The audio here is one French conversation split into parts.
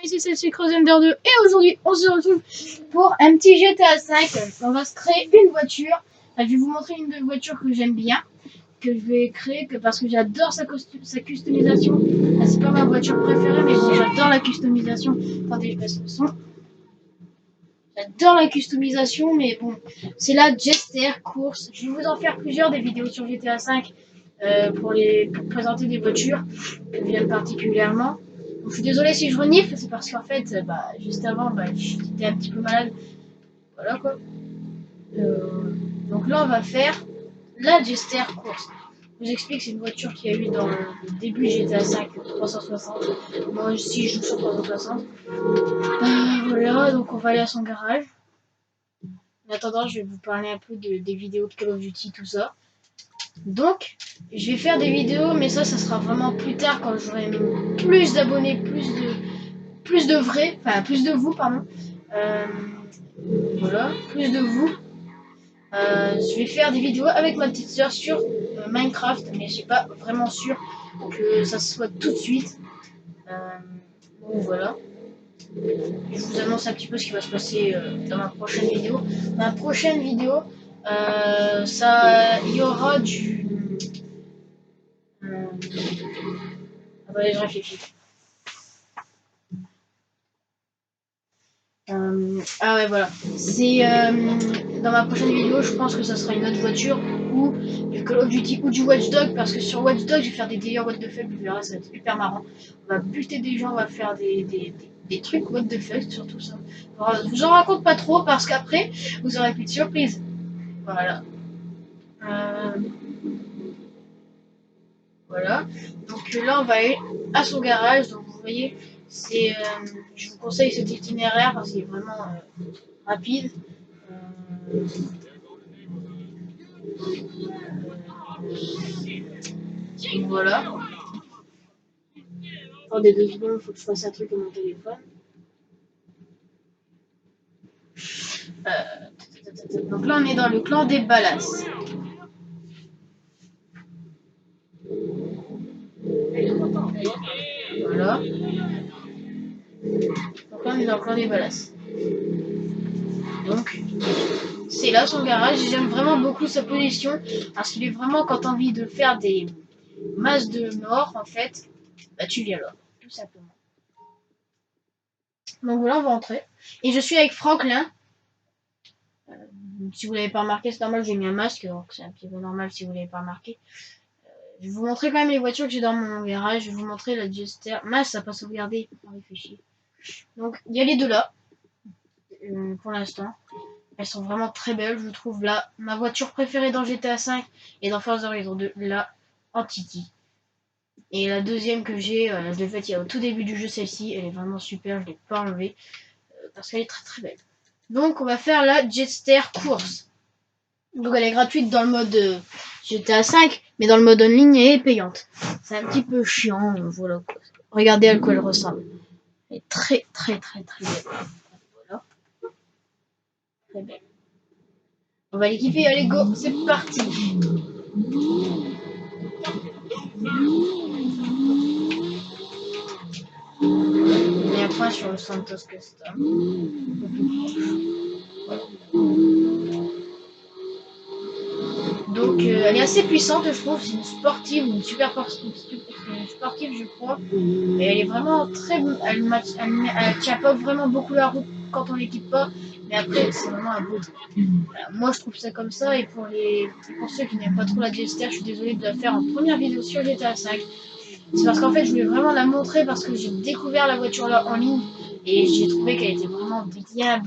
ici c'est Sucrosender 2 et aujourd'hui on se retrouve pour un petit GTA 5. On va se créer une voiture. Enfin, je vais vous montrer une voiture que j'aime bien, que je vais créer parce que j'adore sa customisation. C'est pas ma voiture préférée mais bon, j'adore la customisation. Attendez, je baisse le son. J'adore la customisation mais bon, c'est la Jester course. Je vais vous en faire plusieurs des vidéos sur GTA 5 pour présenter des voitures que j'aime particulièrement. Donc, je suis désolée si je renifle, c'est parce qu'en fait, juste avant, j'étais un petit peu malade. Voilà quoi. Donc là, on va faire la Jester course. Je vous explique, c'est une voiture qu'il y a eu dans le début GTA 5 360. Moi aussi, je joue sur 360. Voilà, donc on va aller à son garage. En attendant, je vais vous parler un peu des vidéos de Call of Duty, tout ça. Donc, je vais faire des vidéos, mais ça sera vraiment plus tard quand j'aurai plus d'abonnés, plus de vrais, enfin plus de vous, pardon. Voilà, plus de vous. Je vais faire des vidéos avec ma petite soeur sur Minecraft, mais je suis pas vraiment sûr que ça se soit tout de suite. Donc voilà. Je vous annonce un petit peu ce qui va se passer dans ma prochaine vidéo. Ma prochaine vidéo, il y aura du... Attendez, je réfléchis. Ah ouais, voilà. C'est dans ma prochaine vidéo, je pense que ça sera une autre voiture ou du Call of Duty ou du Watch Dogs, parce que sur Watch Dogs, je vais faire des délires what the fuck, vous verrez, ça va être hyper marrant. On va buter des gens, on va faire des trucs what the fuck, surtout ça. Alors, je vous en raconte pas trop parce qu'après, vous aurez plus de surprise. Voilà. Voilà. Donc là, on va aller à son garage. Donc vous voyez, je vous conseille cet itinéraire parce qu'il est vraiment rapide. Voilà. Attendez 2 secondes, il faut que je fasse un truc à mon téléphone. Donc là, on est dans le clan des Balas. Voilà. Donc là, on est dans le clan des Balas. Donc, c'est là son garage. J'aime vraiment beaucoup sa position parce qu'il est vraiment, quand tu as envie de faire des masses de morts, en fait, tu viens là, tout simplement. Donc voilà, on va entrer. Et je suis avec Franklin. Si vous l'avez pas remarqué, c'est normal, j'ai mis un masque, donc c'est un petit peu normal si vous l'avez pas remarqué. Je vais vous montrer quand même les voitures que j'ai dans mon garage. Je vais vous montrer la Jester. Mince, ça n'a pas sauvegardé. On réfléchit. Donc, il y a les deux là. Pour l'instant. Elles sont vraiment très belles, je trouve. Là, ma voiture préférée dans GTA 5 et dans Forza Horizon 2, la Antiki. Et la deuxième que j'ai, je l'ai faite il y a au tout début du jeu, celle-ci. Elle est vraiment super, je ne l'ai pas enlevée. Parce qu'elle est très très belle. Donc, on va faire la Jester course. Donc, elle est gratuite dans le mode GTA 5, mais dans le mode en ligne, elle est payante. C'est un petit peu chiant, voilà quoi. Regardez à quoi elle ressemble. Elle est très très très très belle. Voilà. Très belle. On va les kiffer, allez go, c'est parti. On met un point sur le Santos Custom. Voilà. Donc elle est assez puissante, je trouve. C'est une sportive, une super sportive, je crois. Et elle est vraiment très... Elle tient pas vraiment beaucoup la route quand on l'équipe pas. Mais après, c'est vraiment un beau truc. Voilà, moi, je trouve ça comme ça. Et pour ceux qui n'aiment pas trop la Jester, je suis désolée de la faire en première vidéo sur GTA 5. C'est parce qu'en fait, je voulais vraiment la montrer parce que j'ai découvert la voiture là en ligne. Et j'ai trouvé qu'elle était vraiment bien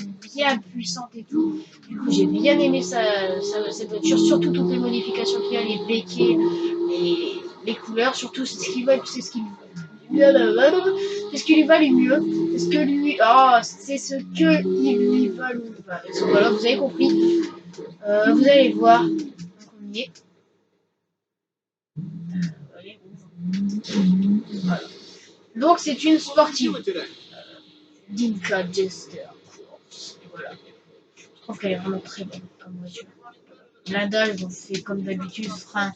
puissante et tout. Du coup, j'ai bien aimé cette voiture, surtout toutes les modifications qu'il y a, les béquets, les couleurs, surtout c'est ce qui va, c'est ce qui c'est ce qui lui va le mieux. C'est ce que lui, c'est ce que il lui va le mieux. Voilà, vous avez compris. Vous allez voir. Donc, on y est. Voilà. Donc c'est une sportive. Dinka Jester Course. Voilà. Je trouve qu'elle est vraiment très bonne comme voiture. La dalle, on fait comme d'habitude, frein,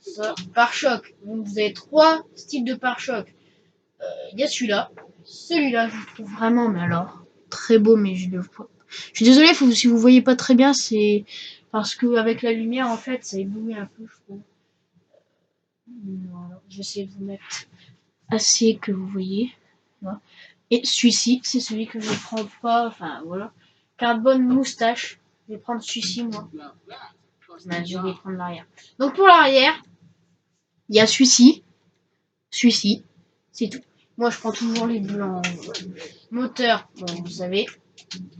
ça, pare-choc. Donc vous avez 3 styles de pare-choc. Il y a celui-là, Celui-là, je le trouve vraiment, mais alors, très beau, mais je suis désolée si vous voyez pas très bien, c'est parce que avec la lumière, en fait, ça éblouit un peu, je trouve. Voilà, je vais essayer de vous mettre assez que vous voyez. Voilà. Et celui-ci, c'est celui que je prends pas, enfin voilà. Carbone moustache, je vais prendre celui-ci, moi. Ben, je vais prendre l'arrière. Donc pour l'arrière, il y a celui-ci, c'est tout. Moi, je prends toujours les blancs. Moteur, bon, vous savez.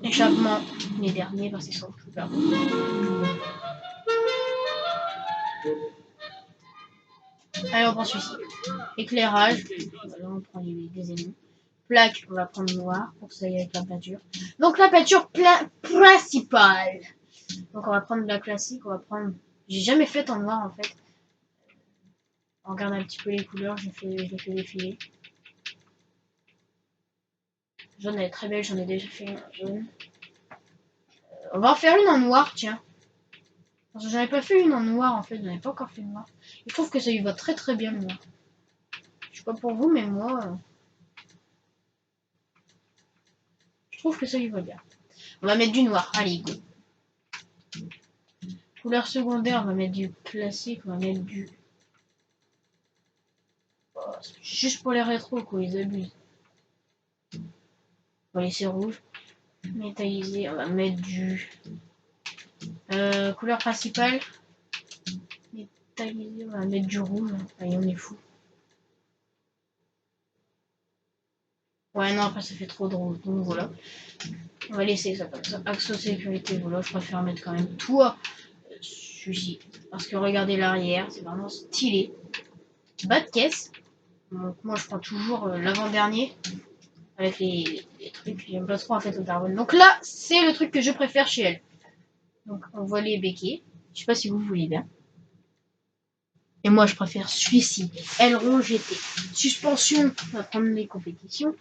Échappement, les derniers, parce qu'ils sont super beaux. Allez, on prend celui-ci. Éclairage, voilà, on prend des ennemis. Plaque, on va prendre noir pour que ça aille avec la peinture. Donc la peinture principale. Donc on va prendre la classique, on va prendre... J'ai jamais fait en noir en fait. On regarde un petit peu les couleurs, je les fais défiler. Jaune, elle est très belle, j'en ai déjà fait une en jaune. On va en faire une en noir, tiens. Parce que j'en ai pas fait une en noir en fait, j'en ai pas encore fait une noir. Je trouve que ça lui va très très bien le noir. Je sais pas pour vous, mais moi... je trouve que ça lui va bien. On va mettre du noir, allez go. Couleur secondaire, on va mettre du classique, on va mettre du... Oh, juste pour les rétros quoi, ils abusent. On va laisser rouge. Métallisé, on va mettre du... couleur principale. Métallisé, on va mettre du rouge. Allez, on est fou. Ouais, non, après ça fait trop de rouge, donc voilà. On va laisser ça comme ça. Axe sécurité, voilà, je préfère mettre quand même tout à celui-ci. Parce que regardez l'arrière, c'est vraiment stylé. Bas de caisse. Donc moi je prends toujours l'avant-dernier. Avec les trucs, j'aime pas trop en fait au carbone. Donc là, c'est le truc que je préfère chez elle. Donc on voit les béquets. Je sais pas si vous voulez bien. Et moi je préfère celui-ci. Aileron GT. Suspension, on va prendre les compétitions.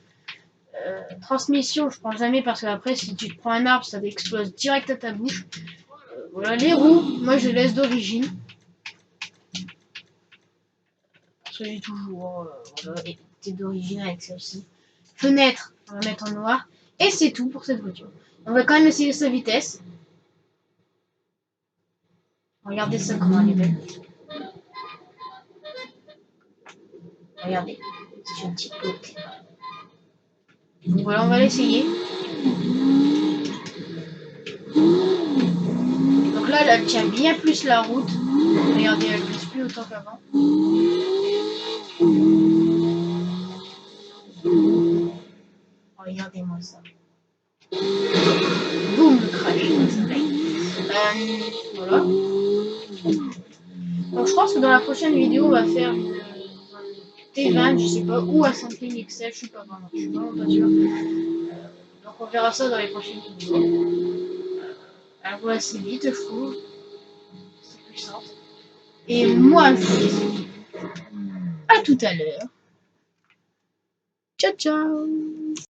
Transmission, je prends jamais parce que après si tu te prends un arbre, ça t'explose direct à ta bouche. Voilà, les roues, moi je les laisse d'origine. Parce que j'ai toujours été d'origine avec celle-ci. Fenêtre, on va mettre en noir. Et c'est tout pour cette voiture. On va quand même essayer sa vitesse. Regardez ça comment elle est belle. Regardez, c'est une petite côte. Donc voilà, on va l'essayer. Donc là, elle tient bien plus la route. Regardez, elle glisse plus autant qu'avant. Regardez-moi ça. Boum, le crash dans le soleil. Voilà. Donc je pense que dans la prochaine vidéo, on va faire une T20, je sais pas, ou à 5 lignes XL, je suis pas vraiment pas sûre. Donc on verra ça dans les prochaines vidéos. Elle roule assez vite, je trouve. C'est puissante. Et moi, je vous dis à tout à l'heure. Ciao, ciao!